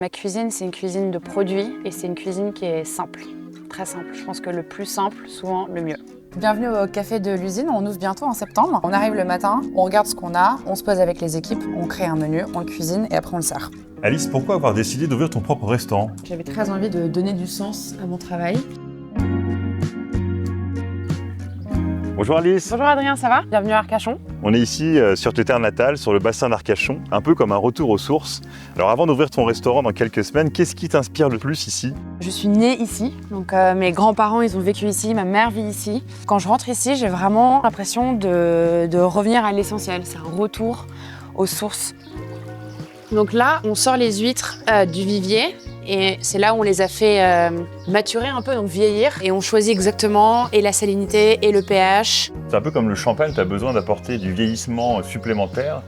Ma cuisine, c'est une cuisine de produits et c'est une cuisine qui est simple, très simple. Je pense que le plus simple, souvent le mieux. Bienvenue au café de l'usine, on ouvre bientôt en septembre. On arrive le matin, on regarde ce qu'on a, on se pose avec les équipes, on crée un menu, on le cuisine et après on le sert. Alice, pourquoi avoir décidé d'ouvrir ton propre restaurant? J'avais très envie de donner du sens à mon travail. Bonjour Alice. Bonjour Adrien, ça va? Bienvenue à Arcachon. On est ici sur tes terres natales, sur le bassin d'Arcachon, un peu comme un retour aux sources. Alors avant d'ouvrir ton restaurant dans quelques semaines, qu'est-ce qui t'inspire le plus ici? Je suis née ici, donc mes grands-parents ils ont vécu ici, ma mère vit ici. Quand je rentre ici, j'ai vraiment l'impression de revenir à l'essentiel. C'est un retour aux sources. Donc là, on sort les huîtres du vivier. Et c'est là où on les a fait maturer un peu, donc vieillir. Et on choisit exactement et la salinité et le pH. C'est un peu comme le champagne, tu as besoin d'apporter du vieillissement supplémentaire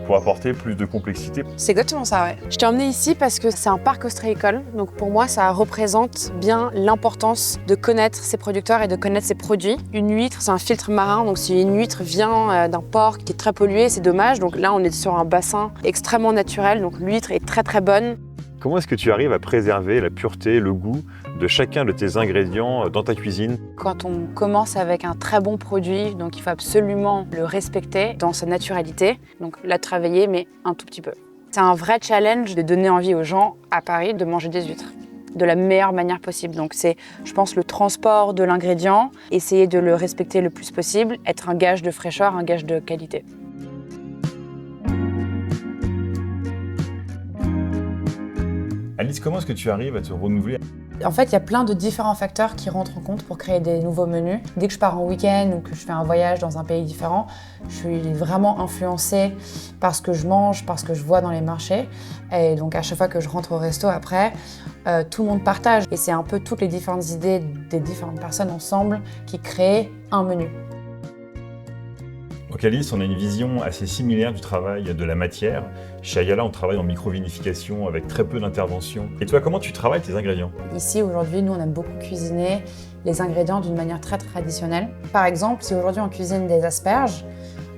pour apporter plus de complexité. C'est exactement ça, ouais. Je t'ai emmené ici parce que c'est un parc ostréicole. Donc pour moi, ça représente bien l'importance de connaître ses producteurs et de connaître ses produits. Une huître, c'est un filtre marin. Donc si une huître vient d'un port qui est très pollué, c'est dommage. Donc là, on est sur un bassin extrêmement naturel. Donc l'huître est très très bonne. Comment est-ce que tu arrives à préserver la pureté, le goût de chacun de tes ingrédients dans ta cuisine? Quand on commence avec un très bon produit, donc il faut absolument le respecter dans sa naturalité. Donc la travailler, mais un tout petit peu. C'est un vrai challenge de donner envie aux gens à Paris de manger des huîtres de la meilleure manière possible. Donc c'est, je pense, le transport de l'ingrédient, essayer de le respecter le plus possible, être un gage de fraîcheur, un gage de qualité. Alice, comment est-ce que tu arrives à te renouveler? En fait, il y a plein de différents facteurs qui rentrent en compte pour créer des nouveaux menus. Dès que je pars en week-end ou que je fais un voyage dans un pays différent, je suis vraiment influencée par ce que je mange, par ce que je vois dans les marchés. Et donc à chaque fois que je rentre au resto après, tout le monde partage. Et c'est un peu toutes les différentes idées des différentes personnes ensemble qui créent un menu. Donc Alice, on a une vision assez similaire du travail de la matière. Chez Ayala, on travaille en micro-vinification avec très peu d'intervention. Et toi, comment tu travailles tes ingrédients? Ici, aujourd'hui, nous, on aime beaucoup cuisiner les ingrédients d'une manière très traditionnelle. Par exemple, si aujourd'hui on cuisine des asperges,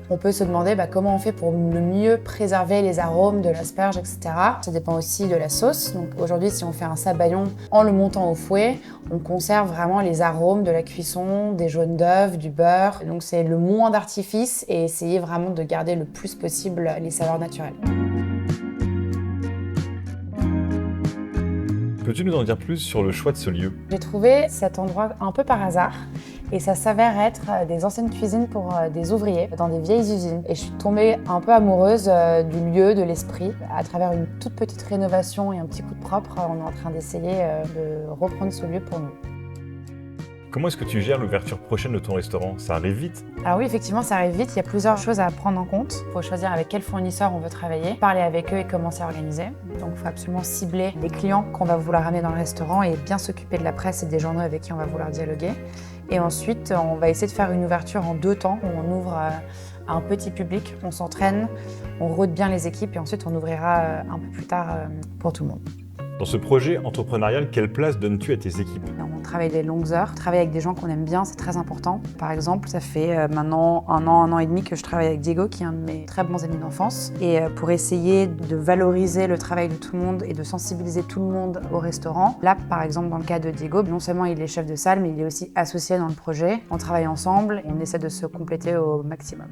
on peut se demander comment on fait pour le mieux préserver les arômes de l'asperge, etc. Ça dépend aussi de la sauce. Donc aujourd'hui, si on fait un sabayon en le montant au fouet, on conserve vraiment les arômes de la cuisson, des jaunes d'œufs, du beurre. Donc c'est le moins d'artifice et essayer vraiment de garder le plus possible les saveurs naturelles. Peux-tu nous en dire plus sur le choix de ce lieu? J'ai trouvé cet endroit un peu par hasard et ça s'avère être des anciennes cuisines pour des ouvriers dans des vieilles usines. Et je suis tombée un peu amoureuse du lieu, de l'esprit. À travers une toute petite rénovation et un petit coup de propre, on est en train d'essayer de reprendre ce lieu pour nous. Comment est-ce que tu gères l'ouverture prochaine de ton restaurant? Ça arrive vite? Alors oui, effectivement, ça arrive vite. Il y a plusieurs choses à prendre en compte. Il faut choisir avec quel fournisseur on veut travailler, parler avec eux et commencer à organiser. Donc il faut absolument cibler les clients qu'on va vouloir ramener dans le restaurant et bien s'occuper de la presse et des journaux avec qui on va vouloir dialoguer. Et ensuite, on va essayer de faire une ouverture en 2 temps. On ouvre à un petit public, on s'entraîne, on rôde bien les équipes et ensuite on ouvrira un peu plus tard pour tout le monde. Dans ce projet entrepreneurial, quelle place donnes-tu à tes équipes? On travaille des longues heures, travailler avec des gens qu'on aime bien, c'est très important. Par exemple, ça fait maintenant un an et demi que je travaille avec Diego, qui est un de mes très bons amis d'enfance. Et pour essayer de valoriser le travail de tout le monde et de sensibiliser tout le monde au restaurant, là, par exemple, dans le cas de Diego, non seulement il est chef de salle, mais il est aussi associé dans le projet. On travaille ensemble et on essaie de se compléter au maximum.